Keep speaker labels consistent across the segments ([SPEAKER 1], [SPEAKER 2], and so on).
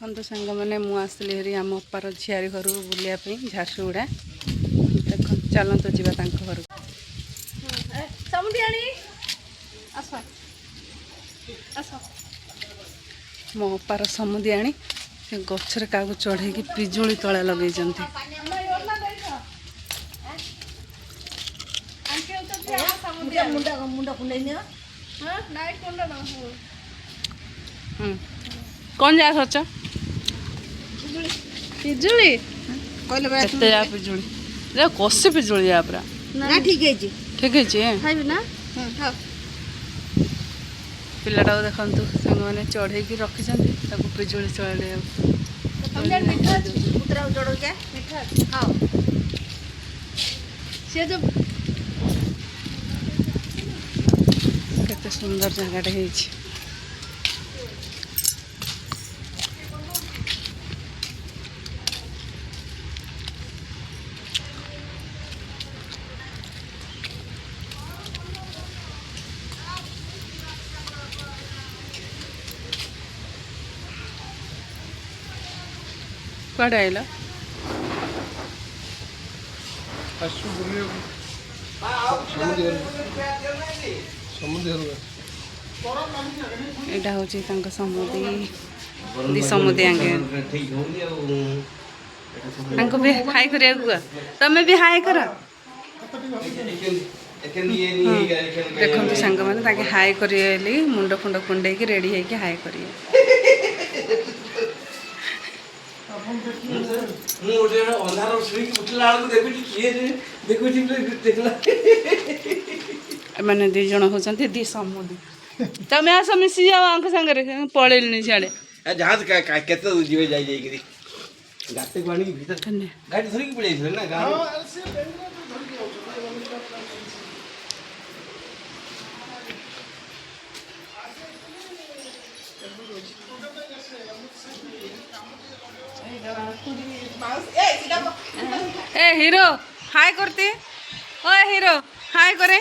[SPEAKER 1] ଦେଖନ୍ତୁ ସାଙ୍ଗମାନେ ମୁଁ ଆସିଲି ହେରି ଆମ ଅପାର ଝିଆରୀ ଘରକୁ ବୁଲିବା ପାଇଁ ଝାରସୁଗୁଡ଼ା। ଦେଖନ୍ତୁ ଚାଲନ୍ତୁ ଯିବା ତାଙ୍କ ଘରକୁ। ମୋ ଅପାର ସମୁଦିଆଣୀ ସେ ଗଛରେ କାହାକୁ ଚଢ଼େଇକି ପିଜୁଳି ତଳେ ଲଗେଇଛନ୍ତି। कौन जा सोच पिजुली केते जा पिजुली जा कसी पिजुली जा पूरा
[SPEAKER 2] ना ठीक है जी
[SPEAKER 1] ठीक है जी
[SPEAKER 2] खाइबे ना हां
[SPEAKER 1] पिलाटा देखंतु संग माने चढ़े की रखी ताको पिजुली चढ़े
[SPEAKER 2] मीठा पुतरा जड़ो क्या मीठा खाओ से जो
[SPEAKER 1] केते सुंदर जगह है। कड़े आइल यहाँ हूँ समुदी दी समुदी आगे भी हाई कर तमें भी हाई कर देखो सांग मैंने हाई कर मुंड फुंड कुंडे रेडी है हाई कर मैंने दी जन होती दी समुदी तमें आस मिसी जाओ आंख सांगे पलैली सियाड़े
[SPEAKER 3] जहाज केते जीवे जाई जाई करी गाते पानी के भीतर गाड़ी धरी के पड़े ना गाड़ी
[SPEAKER 1] ए हीरो हाय करती ओ हीरो हाय करे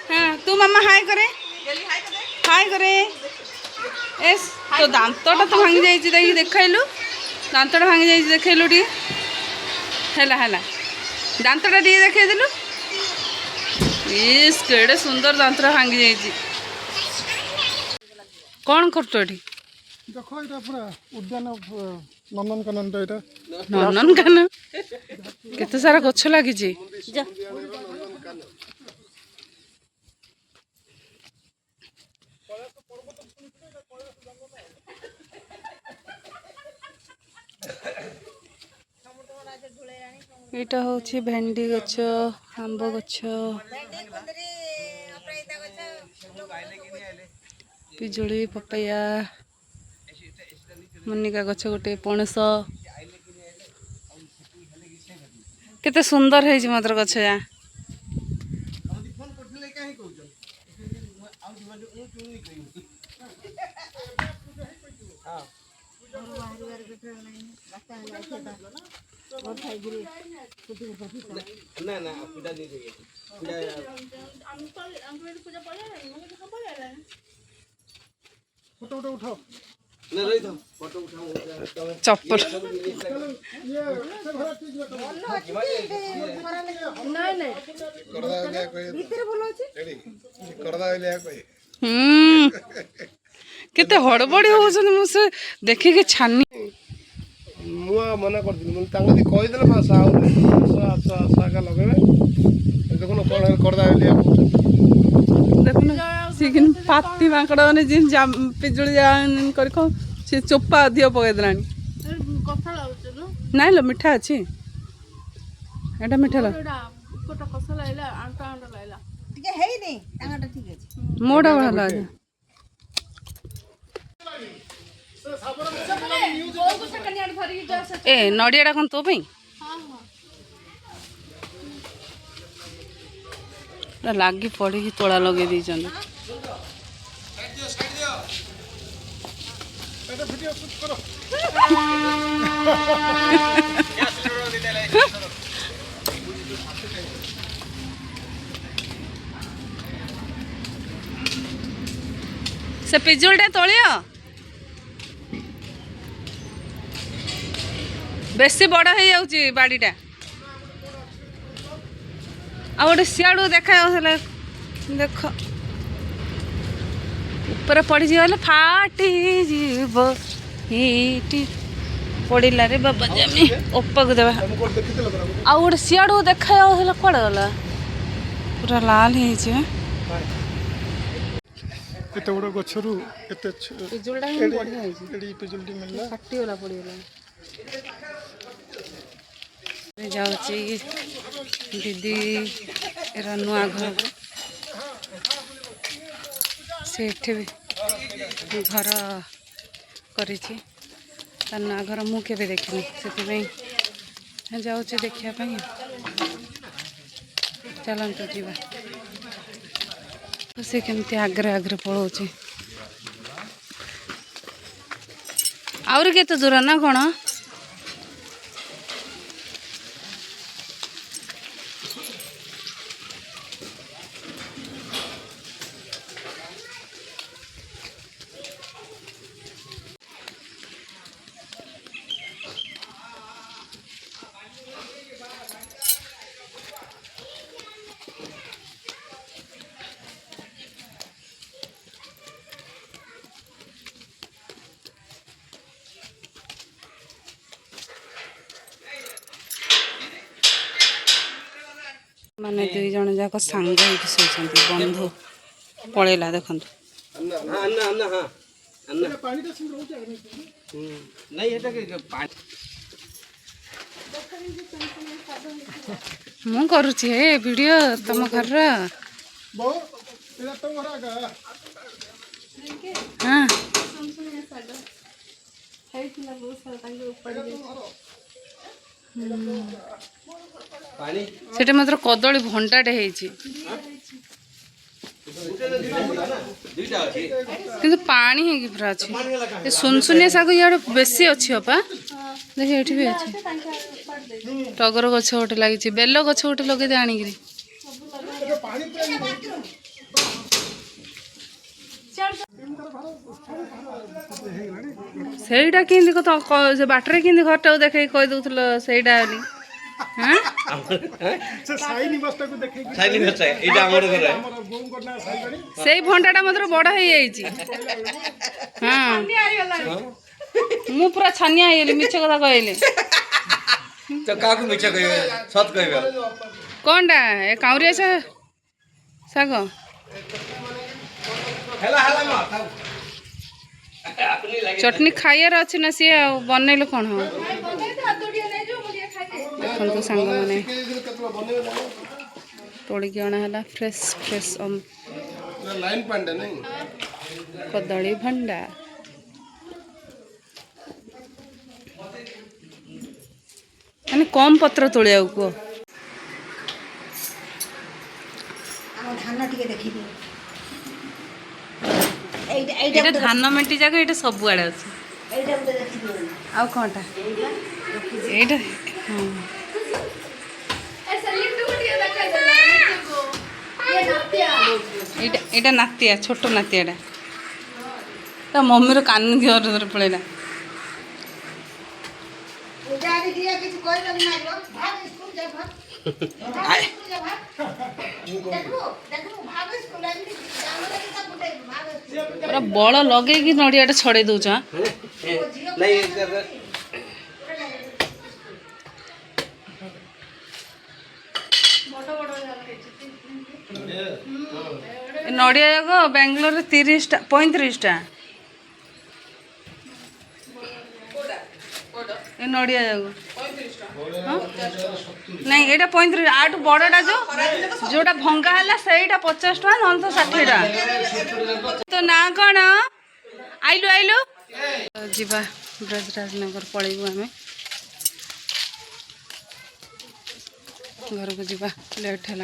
[SPEAKER 1] हाँ तू मामा हाय करे एस तो दांतटा तो भांगी जाइए देखी देखलु दांतटा भांगी जाइए देखलु टी है दांतटा टी देखलु इस केड़े सुंदर दांतटा भांगी जाइए कौन करतो एठी
[SPEAKER 4] देखो এটা পুরা উদ্যান নন্দনকানন এটা
[SPEAKER 1] নন্দনকানন কেতে সারা গছ লাগিছি এটা হচ্ছে ভেন্ডি গছ আম্ব গছ पिजुली पपाया मनिका गछ गोटे पणस केते सुंदर है मात्र गछ या
[SPEAKER 3] ना ना पूजा नहीं चाहिए
[SPEAKER 4] फोटो उठाओ
[SPEAKER 3] ना रही था फोटो उठाओ
[SPEAKER 1] चप्पल केते हड़बड़ी होछन मुसे देखि के छानी
[SPEAKER 4] मुआ मना कर दिल मन तांग दी कहि देले भाषा आउ सागा लगेबे देखो न कोन करदा लिया
[SPEAKER 1] देखो ना सिकिन पाती माकड़ ने जिन पिजुली कर से चोपा अधिक पकई देलानी नाइ लो मिठा अच्छी एटा मिठा लो मोटा बड़ा लगे ए नड़िया कौन तो लगी पड़ी तोड़ा लगे दी से पिजुलटा तोलियो बेसी बड़ हो जाऊँगी बाड़ीटा आ गोटे सियाड़ू देखा देख ऊपर पड़ी गले फाटी जीव हीटी पड़ा रे बाबा जमी उपक देवा आ गोटे सियाड़ू देखा कड़े गला पूरा लाल हो
[SPEAKER 4] एत बड़ गछरू एते
[SPEAKER 1] पिजुलटा बढ़िया
[SPEAKER 4] एडी पिजुलटी मिलला
[SPEAKER 1] फाटीगला पड़गला जाऊँगी दीदी नुआ घर से भी घर कर नुआ घर मुझे देखनी से जाऊँगी देखापी चलते जीवा से केमती आग्रे आग्रे पलाऊँ आउरी केते दूर ना कौन माने दुई जन जाक सांग शोचती बंधु पलैला देखो मु करुची हे वीडियो तुम घर हाँ सेटा मात्र कदली भंडाटे किंतु पानी है कि पूरा अच्छी सुनसुनिया शाग इे बेसी अच्छी अपा देख ये भी अच्छी टगर गछ गोटे लगी बेल गछ गोटे लगे आनिक सेटा कि बाटर कि घरटा देख कहीदे सेटा से भंडाटा मतलब बड़ हो हाँ मु पूरा छानिया मिछ कथा कहले
[SPEAKER 3] तो काकू मिछ कह सत कह
[SPEAKER 1] कौनटा ए काउरिया शाग चटनी खाइबार अच्छी ना सी बनइल कौन हम देखो सांग मैंने तोड़िकी अणाला फ्रेश फ्रेश कदली भंडा मैंने कम पत्र तोलिया कह धान मेटी जाक ये सब आड़े अच्छे आउ कौनटा ये एटा नातिया छोट नातियाटा तो मम्मी कान घर पड़ेगा पूरा बड़ लगे कि नड़िया छड़े दौच नड़िया जाक बेंगलोर 30टा 35टा नड़िया जाक नहीं ये 35 आठ बड़टा जोटा भंगा है सहीटा 50 टका ना तो 60 टा तो ना कौन आइलु आइलु जीवा ब्रजराजनगर पलैबू आम घर को जीवा लेट है।